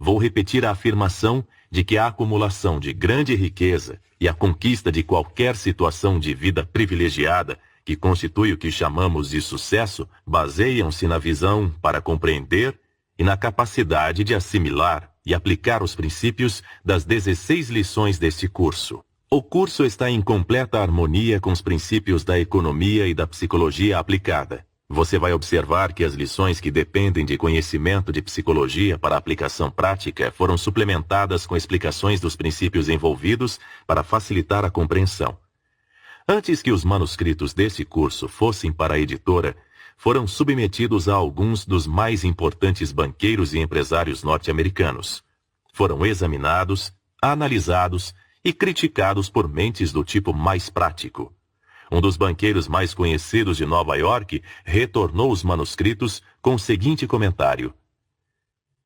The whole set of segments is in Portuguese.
vou repetir a afirmação de que a acumulação de grande riqueza e a conquista de qualquer situação de vida privilegiada que constitui o que chamamos de sucesso baseiam-se na visão para compreender e na capacidade de assimilar e aplicar os princípios das 16 lições deste curso. O curso está em completa harmonia com os princípios da economia e da psicologia aplicada. Você vai observar que as lições que dependem de conhecimento de psicologia para aplicação prática foram suplementadas com explicações dos princípios envolvidos para facilitar a compreensão. Antes que os manuscritos desse curso fossem para a editora, foram submetidos a alguns dos mais importantes banqueiros e empresários norte-americanos. Foram examinados, analisados e criticados por mentes do tipo mais prático. Um dos banqueiros mais conhecidos de Nova York retornou os manuscritos com o seguinte comentário: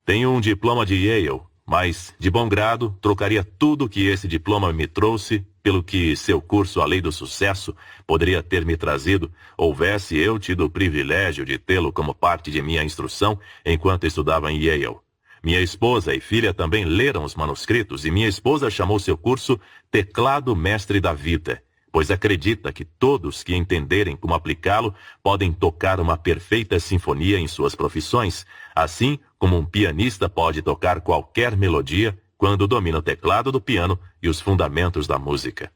"Tenho um diploma de Yale, mas, de bom grado, trocaria tudo que esse diploma me trouxe pelo que seu curso A Lei do Sucesso poderia ter me trazido, houvesse eu tido o privilégio de tê-lo como parte de minha instrução enquanto estudava em Yale. Minha esposa e filha também leram os manuscritos e minha esposa chamou seu curso Teclado Mestre da Vida, pois acredita que todos que entenderem como aplicá-lo podem tocar uma perfeita sinfonia em suas profissões, assim como um pianista pode tocar qualquer melodia quando domina o teclado do piano e os fundamentos da música.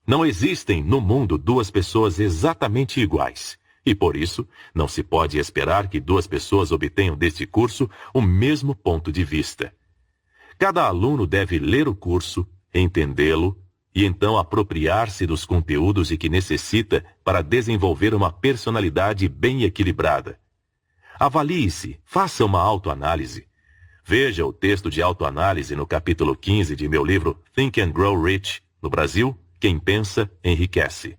Não existem no mundo duas pessoas exatamente iguais, e por isso não se pode esperar que duas pessoas obtenham deste curso o mesmo ponto de vista. Cada aluno deve ler o curso, entendê-lo, e então apropriar-se dos conteúdos de que necessita para desenvolver uma personalidade bem equilibrada. Avalie-se, faça uma autoanálise. Veja o texto de autoanálise no capítulo 15 de meu livro Think and Grow Rich, no Brasil, Quem Pensa, Enriquece.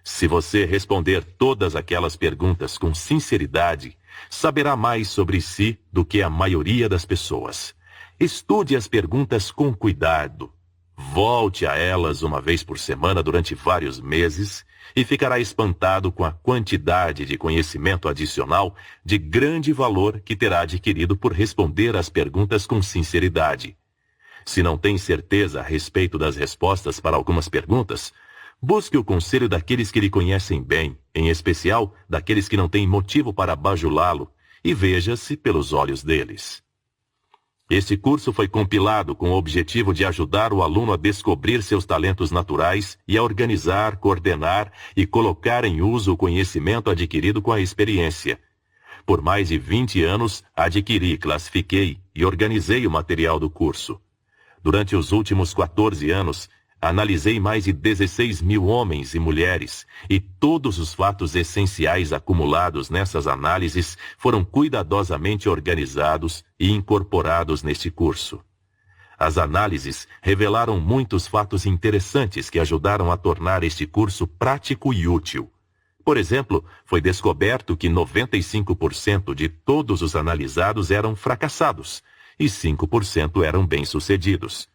Se você responder todas aquelas perguntas com sinceridade, saberá mais sobre si do que a maioria das pessoas. Estude as perguntas com cuidado. Volte a elas uma vez por semana durante vários meses e ficará espantado com a quantidade de conhecimento adicional de grande valor que terá adquirido por responder às perguntas com sinceridade. Se não tem certeza a respeito das respostas para algumas perguntas, busque o conselho daqueles que lhe conhecem bem, em especial daqueles que não têm motivo para bajulá-lo, e veja-se pelos olhos deles. Este curso foi compilado com o objetivo de ajudar o aluno a descobrir seus talentos naturais e a organizar, coordenar e colocar em uso o conhecimento adquirido com a experiência. Por mais de 20 anos, adquiri, classifiquei e organizei o material do curso. Durante os últimos 14 anos, analisei mais de 16 mil homens e mulheres, e todos os fatos essenciais acumulados nessas análises foram cuidadosamente organizados e incorporados neste curso. As análises revelaram muitos fatos interessantes que ajudaram a tornar este curso prático e útil. Por exemplo, foi descoberto que 95% de todos os analisados eram fracassados, e 5% eram bem-sucedidos.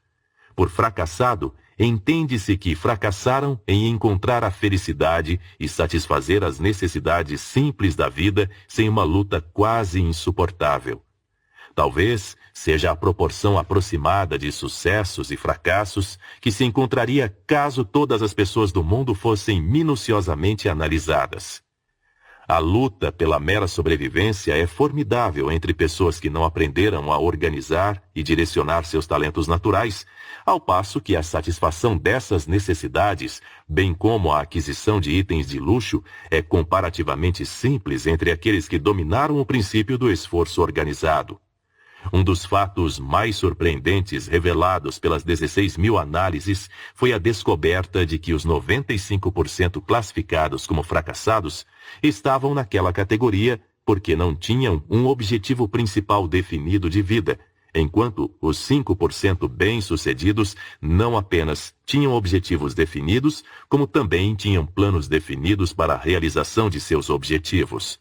Por fracassado, entende-se que fracassaram em encontrar a felicidade e satisfazer as necessidades simples da vida sem uma luta quase insuportável. Talvez seja a proporção aproximada de sucessos e fracassos que se encontraria caso todas as pessoas do mundo fossem minuciosamente analisadas. A luta pela mera sobrevivência é formidável entre pessoas que não aprenderam a organizar e direcionar seus talentos naturais, ao passo que a satisfação dessas necessidades, bem como a aquisição de itens de luxo, é comparativamente simples entre aqueles que dominaram o princípio do esforço organizado. Um dos fatos mais surpreendentes revelados pelas 16 mil análises foi a descoberta de que os 95% classificados como fracassados estavam naquela categoria porque não tinham um objetivo principal definido de vida, enquanto os 5% bem-sucedidos não apenas tinham objetivos definidos, como também tinham planos definidos para a realização de seus objetivos.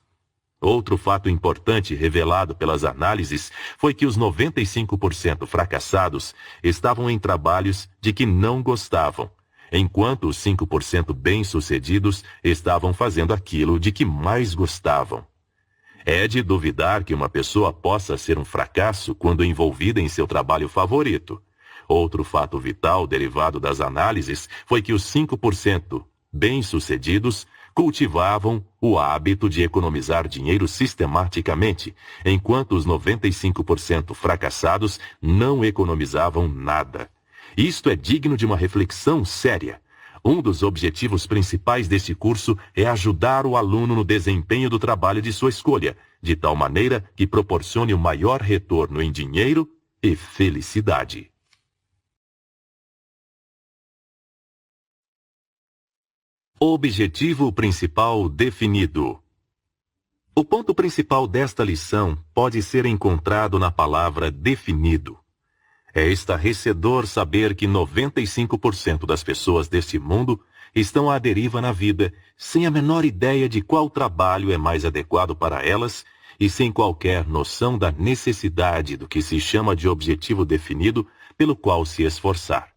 Outro fato importante revelado pelas análises foi que os 95% fracassados estavam em trabalhos de que não gostavam, enquanto os 5% bem-sucedidos estavam fazendo aquilo de que mais gostavam. É de duvidar que uma pessoa possa ser um fracasso quando envolvida em seu trabalho favorito. Outro fato vital derivado das análises foi que os 5% bem-sucedidos cultivavam o hábito de economizar dinheiro sistematicamente, enquanto os 95% fracassados não economizavam nada. Isto é digno de uma reflexão séria. Um dos objetivos principais deste curso é ajudar o aluno no desempenho do trabalho de sua escolha, de tal maneira que proporcione o maior retorno em dinheiro e felicidade. Objetivo principal definido. O ponto principal desta lição pode ser encontrado na palavra definido. É estarrecedor saber que 95% das pessoas deste mundo estão à deriva na vida, sem a menor ideia de qual trabalho é mais adequado para elas e sem qualquer noção da necessidade do que se chama de objetivo definido pelo qual se esforçar.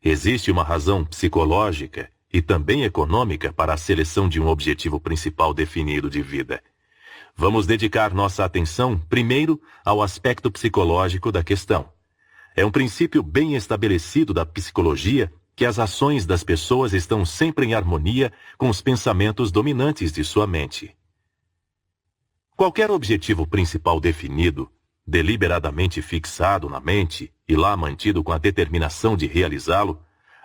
Existe uma razão psicológica e também econômica para a seleção de um objetivo principal definido de vida. Vamos dedicar nossa atenção primeiro ao aspecto psicológico da questão. É um princípio bem estabelecido da psicologia que as ações das pessoas estão sempre em harmonia com os pensamentos dominantes de sua mente. Qualquer objetivo principal definido, deliberadamente fixado na mente e lá mantido com a determinação de realizá-lo,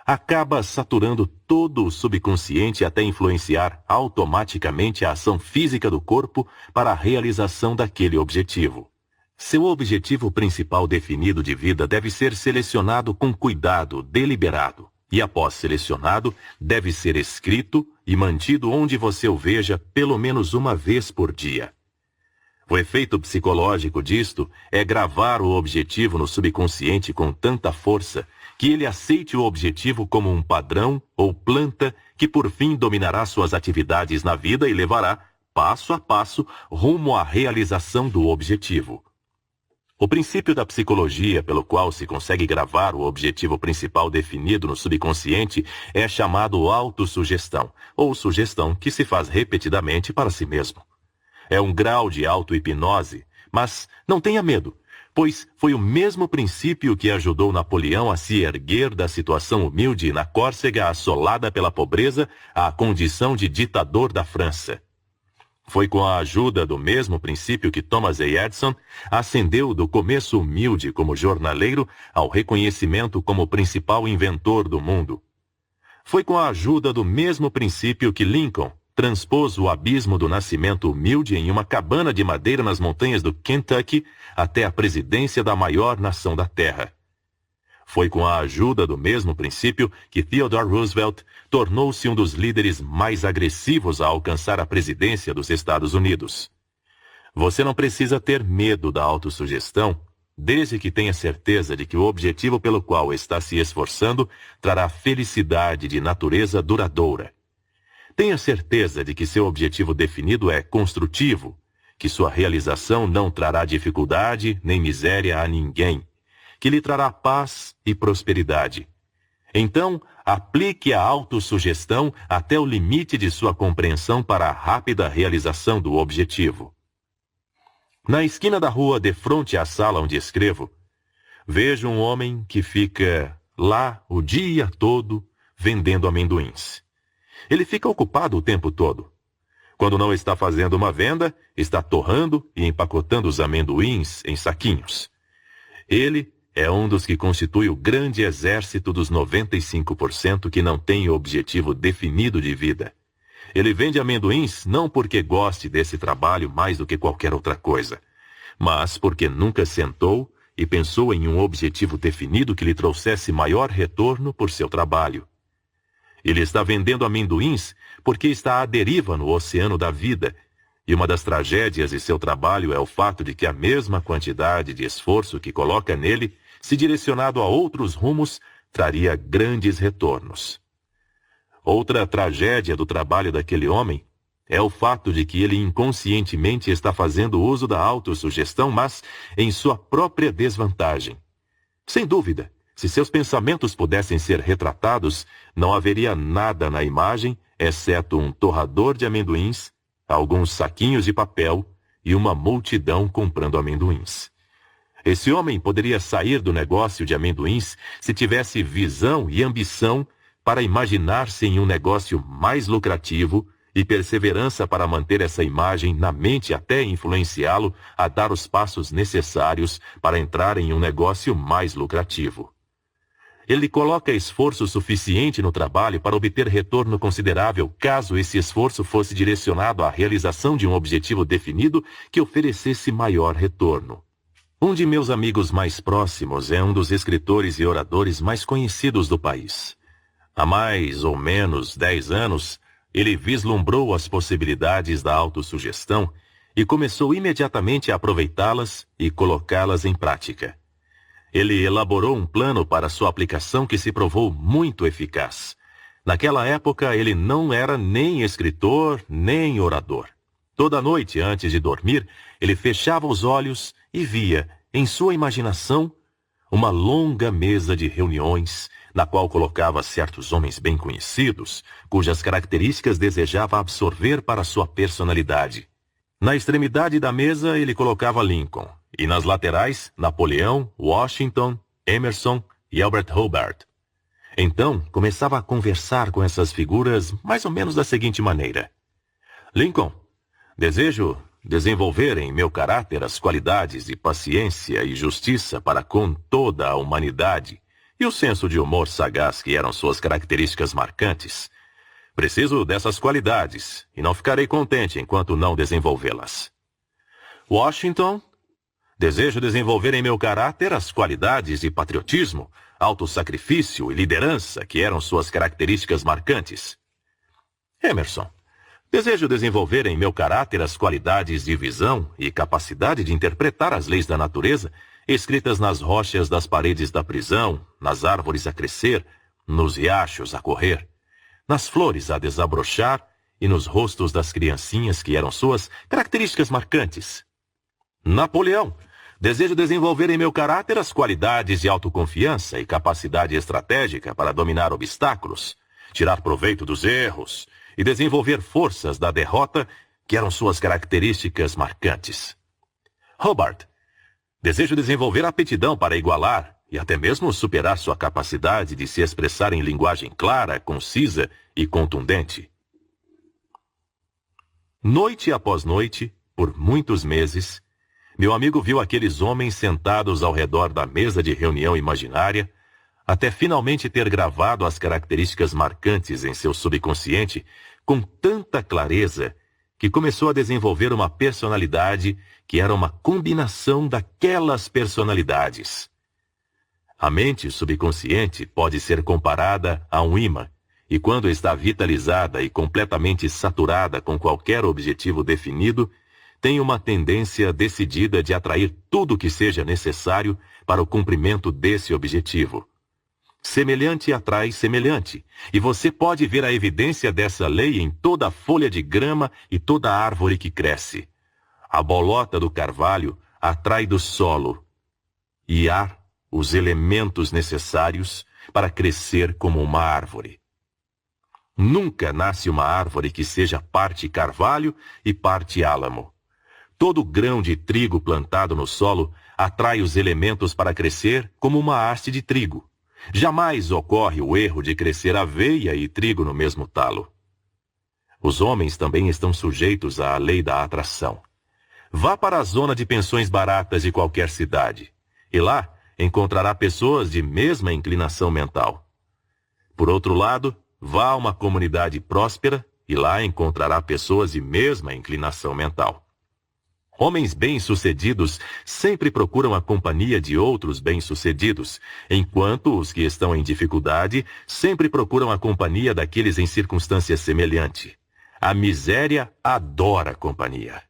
acaba saturando todo o subconsciente até influenciar automaticamente a ação física do corpo para a realização daquele objetivo. Seu objetivo principal definido de vida deve ser selecionado com cuidado deliberado e, após selecionado, deve ser escrito e mantido onde você o veja pelo menos uma vez por dia. O efeito psicológico disto é gravar o objetivo no subconsciente com tanta força que ele aceite o objetivo como um padrão ou planta que por fim dominará suas atividades na vida e levará, passo a passo, rumo à realização do objetivo. O princípio da psicologia pelo qual se consegue gravar o objetivo principal definido no subconsciente é chamado autossugestão, ou sugestão que se faz repetidamente para si mesmo. É um grau de auto-hipnose, mas não tenha medo, pois foi o mesmo princípio que ajudou Napoleão a se erguer da situação humilde na Córcega assolada pela pobreza à condição de ditador da França. Foi com a ajuda do mesmo princípio que Thomas A. Edison ascendeu do começo humilde como jornaleiro ao reconhecimento como principal inventor do mundo. Foi com a ajuda do mesmo princípio que Lincoln transpôs o abismo do nascimento humilde em uma cabana de madeira nas montanhas do Kentucky até a presidência da maior nação da Terra. Foi com a ajuda do mesmo princípio que Theodore Roosevelt tornou-se um dos líderes mais agressivos a alcançar a presidência dos Estados Unidos. Você não precisa ter medo da autossugestão, desde que tenha certeza de que o objetivo pelo qual está se esforçando trará felicidade de natureza duradoura. Tenha certeza de que seu objetivo definido é construtivo, que sua realização não trará dificuldade nem miséria a ninguém, que lhe trará paz e prosperidade. Então, aplique a autossugestão até o limite de sua compreensão para a rápida realização do objetivo. Na esquina da rua defronte à sala onde escrevo, vejo um homem que fica lá o dia todo vendendo amendoins. Ele fica ocupado o tempo todo. Quando não está fazendo uma venda, está torrando e empacotando os amendoins em saquinhos. Ele é um dos que constitui o grande exército dos 95% que não tem objetivo definido de vida. Ele vende amendoins não porque goste desse trabalho mais do que qualquer outra coisa, mas porque nunca sentou e pensou em um objetivo definido que lhe trouxesse maior retorno por seu trabalho. Ele está vendendo amendoins porque está à deriva no oceano da vida, e uma das tragédias de seu trabalho é o fato de que a mesma quantidade de esforço que coloca nele, se direcionado a outros rumos, traria grandes retornos. Outra tragédia do trabalho daquele homem é o fato de que ele inconscientemente está fazendo uso da autossugestão, mas em sua própria desvantagem. Sem dúvida, se seus pensamentos pudessem ser retratados, não haveria nada na imagem, exceto um torrador de amendoins, alguns saquinhos de papel e uma multidão comprando amendoins. Esse homem poderia sair do negócio de amendoins se tivesse visão e ambição para imaginar-se em um negócio mais lucrativo e perseverança para manter essa imagem na mente até influenciá-lo a dar os passos necessários para entrar em um negócio mais lucrativo. Ele coloca esforço suficiente no trabalho para obter retorno considerável caso esse esforço fosse direcionado à realização de um objetivo definido que oferecesse maior retorno. Um de meus amigos mais próximos é um dos escritores e oradores mais conhecidos do país. Há mais ou menos 10 anos, ele vislumbrou as possibilidades da autossugestão e começou imediatamente a aproveitá-las e colocá-las em prática. Ele elaborou um plano para sua aplicação que se provou muito eficaz. Naquela época, ele não era nem escritor, nem orador. Toda noite, antes de dormir, ele fechava os olhos e via, em sua imaginação, uma longa mesa de reuniões, na qual colocava certos homens bem conhecidos, cujas características desejava absorver para sua personalidade. Na extremidade da mesa ele colocava Lincoln, e nas laterais, Napoleão, Washington, Emerson e Albert Hobart. Então, começava a conversar com essas figuras mais ou menos da seguinte maneira: Lincoln, desejo desenvolver em meu caráter as qualidades de paciência e justiça para com toda a humanidade, e o senso de humor sagaz que eram suas características marcantes. Preciso dessas qualidades, e não ficarei contente enquanto não desenvolvê-las. Washington, desejo desenvolver em meu caráter as qualidades de patriotismo, autossacrifício e liderança que eram suas características marcantes. Emerson, desejo desenvolver em meu caráter as qualidades de visão e capacidade de interpretar as leis da natureza escritas nas rochas das paredes da prisão, nas árvores a crescer, nos riachos a correr, nas flores a desabrochar e nos rostos das criancinhas que eram suas características marcantes. Napoleão, desejo desenvolver em meu caráter as qualidades de autoconfiança e capacidade estratégica para dominar obstáculos, tirar proveito dos erros e desenvolver forças da derrota que eram suas características marcantes. Hobart, desejo desenvolver aptidão para igualar e até mesmo superar sua capacidade de se expressar em linguagem clara, concisa e contundente. Noite após noite, por muitos meses, meu amigo viu aqueles homens sentados ao redor da mesa de reunião imaginária, até finalmente ter gravado as características marcantes em seu subconsciente com tanta clareza que começou a desenvolver uma personalidade que era uma combinação daquelas personalidades. A mente subconsciente pode ser comparada a um ímã, e quando está vitalizada e completamente saturada com qualquer objetivo definido, tem uma tendência decidida de atrair tudo o que seja necessário para o cumprimento desse objetivo. Semelhante atrai semelhante, e você pode ver a evidência dessa lei em toda a folha de grama e toda a árvore que cresce. A bolota do carvalho atrai do solo, e há os elementos necessários para crescer como uma árvore. Nunca nasce uma árvore que seja parte carvalho e parte álamo. Todo grão de trigo plantado no solo atrai os elementos para crescer como uma haste de trigo. Jamais ocorre o erro de crescer aveia e trigo no mesmo talo. Os homens também estão sujeitos à lei da atração. Vá para a zona de pensões baratas de qualquer cidade, e lá encontrará pessoas de mesma inclinação mental. Por outro lado, vá a uma comunidade próspera, e lá encontrará pessoas de mesma inclinação mental. Homens bem-sucedidos sempre procuram a companhia de outros bem-sucedidos, enquanto os que estão em dificuldade sempre procuram a companhia daqueles em circunstâncias semelhantes. A miséria adora companhia.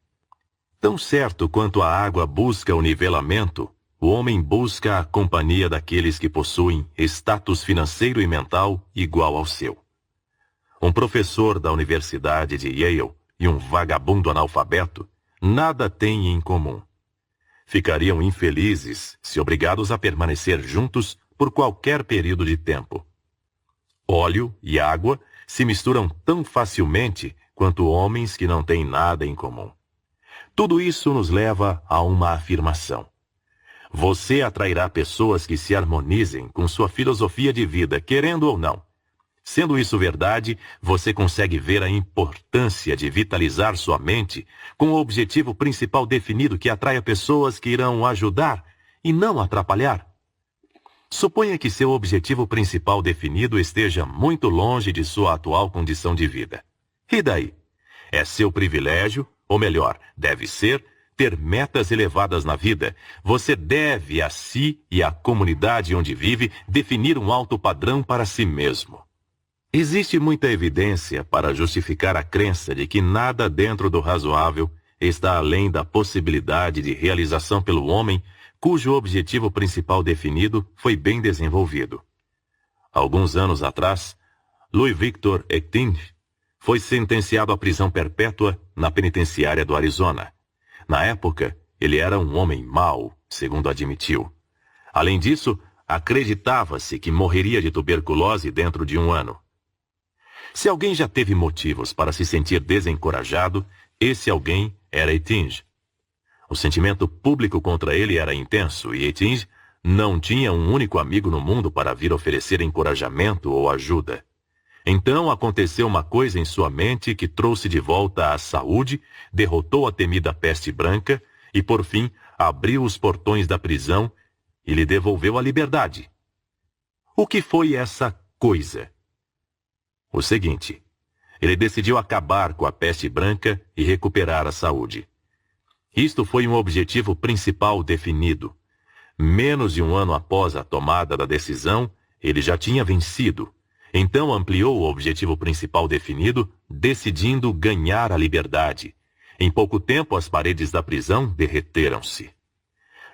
Tão certo quanto a água busca o nivelamento, o homem busca a companhia daqueles que possuem status financeiro e mental igual ao seu. Um professor da Universidade de Yale e um vagabundo analfabeto nada têm em comum. Ficariam infelizes se obrigados a permanecer juntos por qualquer período de tempo. Óleo e água se misturam tão facilmente quanto homens que não têm nada em comum. Tudo isso nos leva a uma afirmação. Você atrairá pessoas que se harmonizem com sua filosofia de vida, querendo ou não. Sendo isso verdade, você consegue ver a importância de vitalizar sua mente com o objetivo principal definido que atraia pessoas que irão ajudar e não atrapalhar. Suponha que seu objetivo principal definido esteja muito longe de sua atual condição de vida. E daí? É seu privilégio, ou melhor, deve ser, ter metas elevadas na vida. Você deve a si e à comunidade onde vive definir um alto padrão para si mesmo. Existe muita evidência para justificar a crença de que nada dentro do razoável está além da possibilidade de realização pelo homem cujo objetivo principal definido foi bem desenvolvido. Alguns anos atrás, Louis Victor Ettinge foi sentenciado à prisão perpétua na penitenciária do Arizona. Na época, ele era um homem mau, segundo admitiu. Além disso, acreditava-se que morreria de tuberculose dentro de 1 ano. Se alguém já teve motivos para se sentir desencorajado, esse alguém era Ettinge. O sentimento público contra ele era intenso e Ettinge não tinha um único amigo no mundo para vir oferecer encorajamento ou ajuda. Então aconteceu uma coisa em sua mente que trouxe de volta a saúde, derrotou a temida peste branca e, por fim, abriu os portões da prisão e lhe devolveu a liberdade. O que foi essa coisa? O seguinte, ele decidiu acabar com a peste branca e recuperar a saúde. Isto foi um objetivo principal definido. Menos de 1 ano após a tomada da decisão, ele já tinha vencido. Então ampliou o objetivo principal definido, decidindo ganhar a liberdade. Em pouco tempo, as paredes da prisão derreteram-se.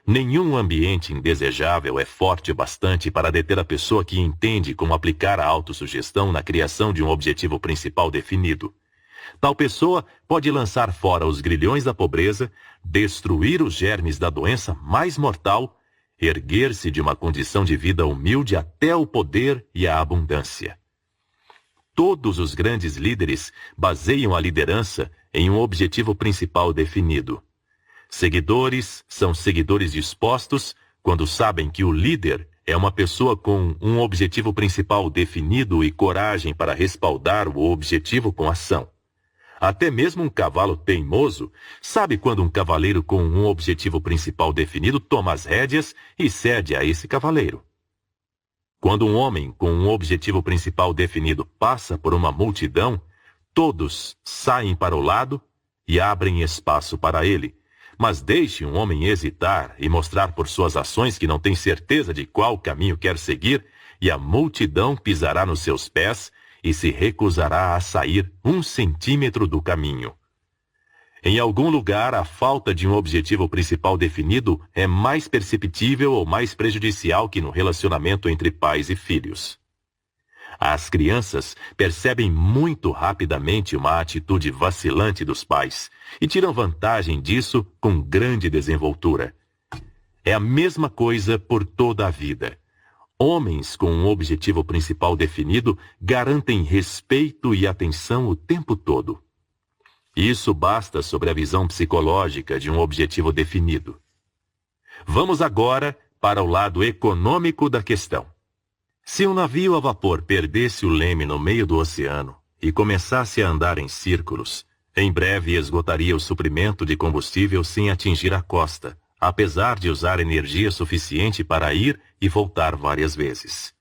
Nenhum ambiente indesejável é forte bastante para deter a pessoa que entende como aplicar a autossugestão na criação de um objetivo principal definido. Tal pessoa pode lançar fora os grilhões da pobreza, destruir os germes da doença mais mortal, erguer-se de uma condição de vida humilde até o poder e a abundância. Todos os grandes líderes baseiam a liderança em um objetivo principal definido. Seguidores são seguidores dispostos quando sabem que o líder é uma pessoa com um objetivo principal definido e coragem para respaldar o objetivo com ação. Até mesmo um cavalo teimoso sabe quando um cavaleiro com um objetivo principal definido toma as rédeas e cede a esse cavaleiro. Quando um homem com um objetivo principal definido passa por uma multidão, todos saem para o lado e abrem espaço para ele. Mas deixe um homem hesitar e mostrar por suas ações que não tem certeza de qual caminho quer seguir, e a multidão pisará nos seus pés e se recusará a sair 1 centímetro do caminho. Em algum lugar, a falta de um objetivo principal definido é mais perceptível ou mais prejudicial que no relacionamento entre pais e filhos. As crianças percebem muito rapidamente uma atitude vacilante dos pais e tiram vantagem disso com grande desenvoltura. É a mesma coisa por toda a vida. Homens com um objetivo principal definido garantem respeito e atenção o tempo todo. Isso basta sobre a visão psicológica de um objetivo definido. Vamos agora para o lado econômico da questão. Se um navio a vapor perdesse o leme no meio do oceano e começasse a andar em círculos, em breve esgotaria o suprimento de combustível sem atingir a costa, apesar de usar energia suficiente para ir e voltar várias vezes.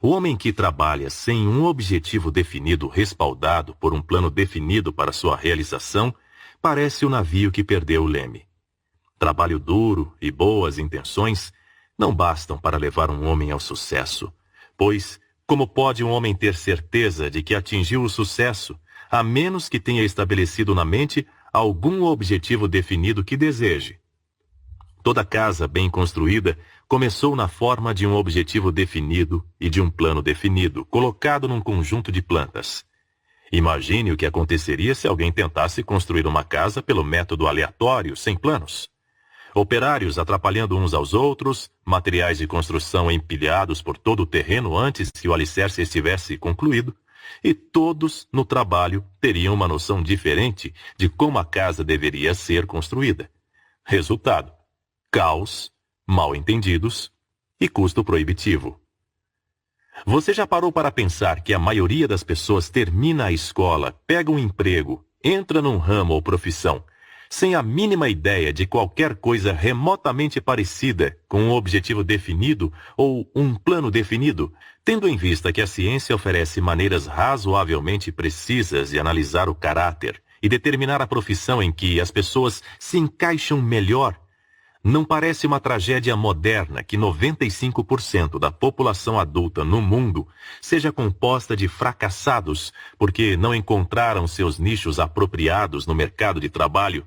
O homem que trabalha sem um objetivo definido respaldado por um plano definido para sua realização parece o navio que perdeu o leme. Trabalho duro e boas intenções não bastam para levar um homem ao sucesso, pois como pode um homem ter certeza de que atingiu o sucesso, a menos que tenha estabelecido na mente algum objetivo definido que deseje? Toda casa bem construída começou na forma de um objetivo definido e de um plano definido, colocado num conjunto de plantas. Imagine o que aconteceria se alguém tentasse construir uma casa pelo método aleatório, sem planos. Operários atrapalhando uns aos outros, materiais de construção empilhados por todo o terreno antes que o alicerce estivesse concluído, e todos no trabalho teriam uma noção diferente de como a casa deveria ser construída. Resultado: caos, mal-entendidos e custo proibitivo. Você já parou para pensar que a maioria das pessoas termina a escola, pega um emprego, entra num ramo ou profissão, sem a mínima ideia de qualquer coisa remotamente parecida com um objetivo definido ou um plano definido, tendo em vista que a ciência oferece maneiras razoavelmente precisas de analisar o caráter e determinar a profissão em que as pessoas se encaixam melhor? Não parece uma tragédia moderna que 95% da população adulta no mundo seja composta de fracassados porque não encontraram seus nichos apropriados no mercado de trabalho?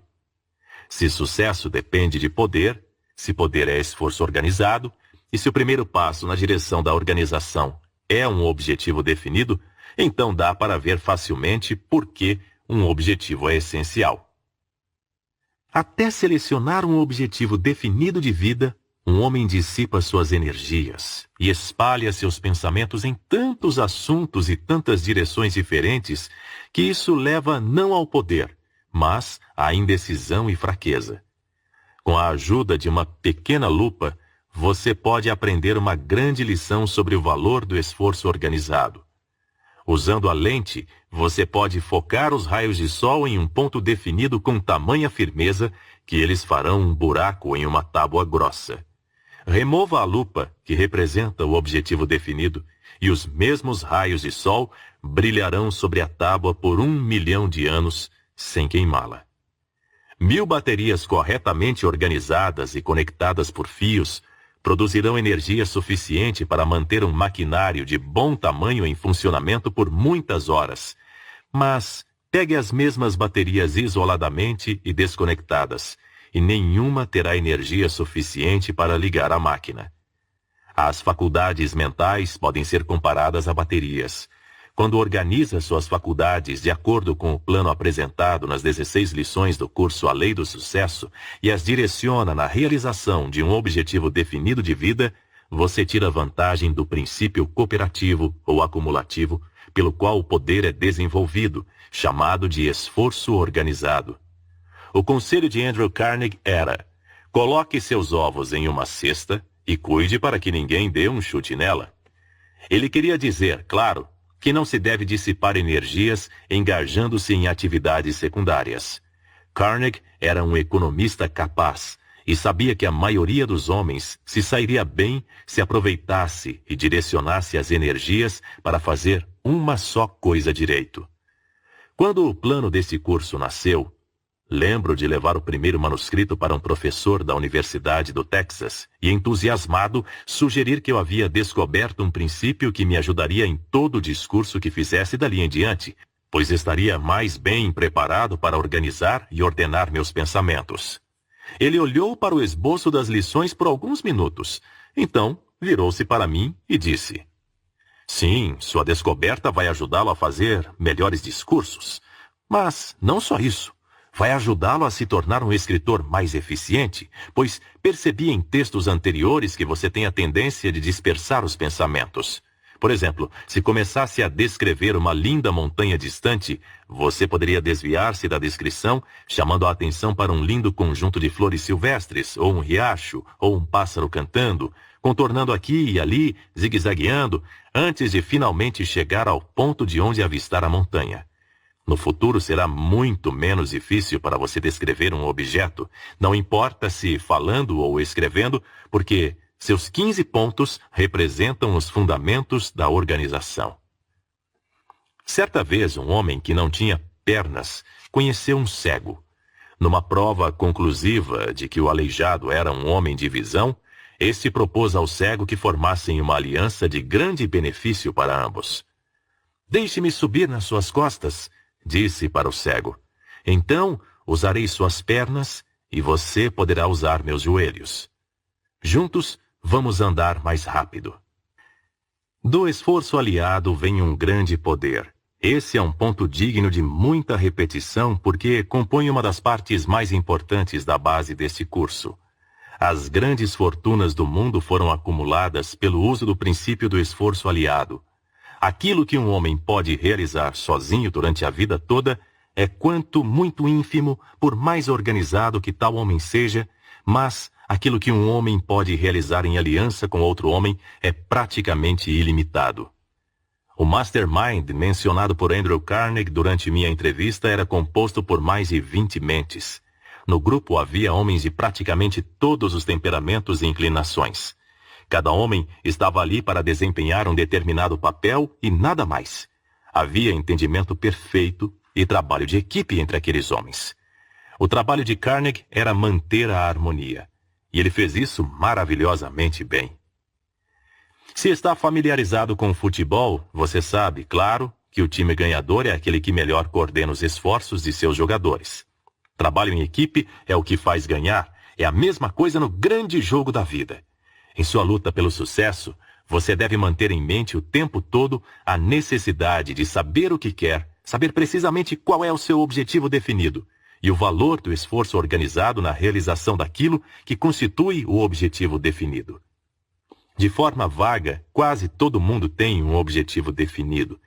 Se sucesso depende de poder, se poder é esforço organizado, e se o primeiro passo na direção da organização é um objetivo definido, então dá para ver facilmente por que um objetivo é essencial. Até selecionar um objetivo definido de vida, um homem dissipa suas energias e espalha seus pensamentos em tantos assuntos e tantas direções diferentes que isso leva não ao poder, mas à indecisão e fraqueza. Com a ajuda de uma pequena lupa, você pode aprender uma grande lição sobre o valor do esforço organizado. Usando a lente, você pode focar os raios de sol em um ponto definido com tamanha firmeza que eles farão um buraco em uma tábua grossa. Remova a lupa, que representa o objetivo definido, e os mesmos raios de sol brilharão sobre a tábua por 1 milhão de anos, sem queimá-la. 1000 baterias corretamente organizadas e conectadas por fios produzirão energia suficiente para manter um maquinário de bom tamanho em funcionamento por muitas horas. Mas pegue as mesmas baterias isoladamente e desconectadas, e nenhuma terá energia suficiente para ligar a máquina. As faculdades mentais podem ser comparadas a baterias. Quando organiza suas faculdades de acordo com o plano apresentado nas 16 lições do curso A Lei do Sucesso e as direciona na realização de um objetivo definido de vida, você tira vantagem do princípio cooperativo ou acumulativo, pelo qual o poder é desenvolvido, chamado de esforço organizado. O conselho de Andrew Carnegie era: coloque seus ovos em uma cesta e cuide para que ninguém dê um chute nela. Ele queria dizer, claro, que não se deve dissipar energias engajando-se em atividades secundárias. Carnegie era um economista capaz e sabia que a maioria dos homens se sairia bem se aproveitasse e direcionasse as energias para fazer uma só coisa direito. Quando o plano desse curso nasceu, lembro de levar o primeiro manuscrito para um professor da Universidade do Texas e, entusiasmado, sugerir que eu havia descoberto um princípio que me ajudaria em todo o discurso que fizesse dali em diante, pois estaria mais bem preparado para organizar e ordenar meus pensamentos. Ele olhou para o esboço das lições por alguns minutos, então virou-se para mim e disse: sim, sua descoberta vai ajudá-lo a fazer melhores discursos, mas não só isso. Vai ajudá-lo a se tornar um escritor mais eficiente, pois percebi em textos anteriores que você tem a tendência de dispersar os pensamentos. Por exemplo, se começasse a descrever uma linda montanha distante, você poderia desviar-se da descrição, chamando a atenção para um lindo conjunto de flores silvestres, ou um riacho, ou um pássaro cantando, contornando aqui e ali, zigue-zagueando, antes de finalmente chegar ao ponto de onde avistar a montanha. No futuro será muito menos difícil para você descrever um objeto, não importa se falando ou escrevendo, porque seus 15 pontos representam os fundamentos da organização. Certa vez, um homem que não tinha pernas conheceu um cego. Numa prova conclusiva de que o aleijado era um homem de visão, este propôs ao cego que formassem uma aliança de grande benefício para ambos. Deixe-me subir nas suas costas, disse para o cego. Então usarei suas pernas e você poderá usar meus joelhos. Juntos vamos andar mais rápido. Do esforço aliado vem um grande poder. Esse é um ponto digno de muita repetição porque compõe uma das partes mais importantes da base deste curso. As grandes fortunas do mundo foram acumuladas pelo uso do princípio do esforço aliado. Aquilo que um homem pode realizar sozinho durante a vida toda é quanto muito ínfimo, por mais organizado que tal homem seja, mas aquilo que um homem pode realizar em aliança com outro homem é praticamente ilimitado. O mastermind mencionado por Andrew Carnegie durante minha entrevista era composto por mais de 20 mentes. No grupo havia homens de praticamente todos os temperamentos e inclinações. Cada homem estava ali para desempenhar um determinado papel e nada mais. Havia entendimento perfeito e trabalho de equipe entre aqueles homens. O trabalho de Carnegie era manter a harmonia, e ele fez isso maravilhosamente bem. Se está familiarizado com o futebol, você sabe, claro, que o time ganhador é aquele que melhor coordena os esforços de seus jogadores. Trabalho em equipe é o que faz ganhar, é a mesma coisa no grande jogo da vida. Em sua luta pelo sucesso, você deve manter em mente o tempo todo a necessidade de saber o que quer, saber precisamente qual é o seu objetivo definido e o valor do esforço organizado na realização daquilo que constitui o objetivo definido. De forma vaga, quase todo mundo tem um objetivo definido,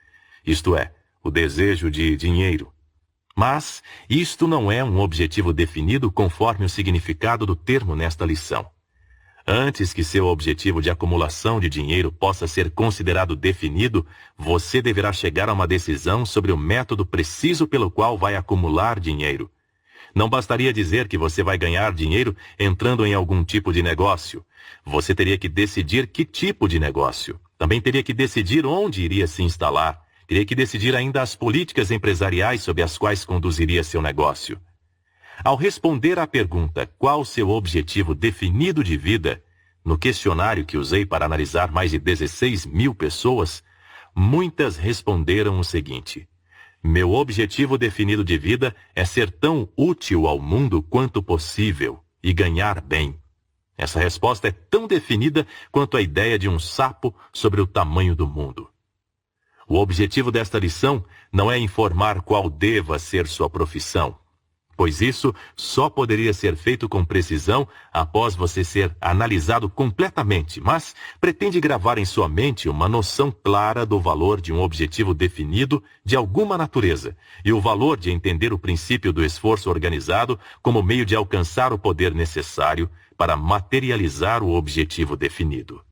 isto é, o desejo de dinheiro. Mas isto não é um objetivo definido conforme o significado do termo nesta lição. Antes que seu objetivo de acumulação de dinheiro possa ser considerado definido, você deverá chegar a uma decisão sobre o método preciso pelo qual vai acumular dinheiro. Não bastaria dizer que você vai ganhar dinheiro entrando em algum tipo de negócio. Você teria que decidir que tipo de negócio. Também teria que decidir onde iria se instalar. Teria que decidir ainda as políticas empresariais sob as quais conduziria seu negócio. Ao responder à pergunta qual seu objetivo definido de vida, no questionário que usei para analisar mais de 16 mil pessoas, muitas responderam o seguinte: meu objetivo definido de vida é ser tão útil ao mundo quanto possível e ganhar bem. Essa resposta é tão definida quanto a ideia de um sapo sobre o tamanho do mundo. O objetivo desta lição não é informar qual deva ser sua profissão, pois isso só poderia ser feito com precisão após você ser analisado completamente, mas pretende gravar em sua mente uma noção clara do valor de um objetivo definido de alguma natureza e o valor de entender o princípio do esforço organizado como meio de alcançar o poder necessário para materializar o objetivo definido.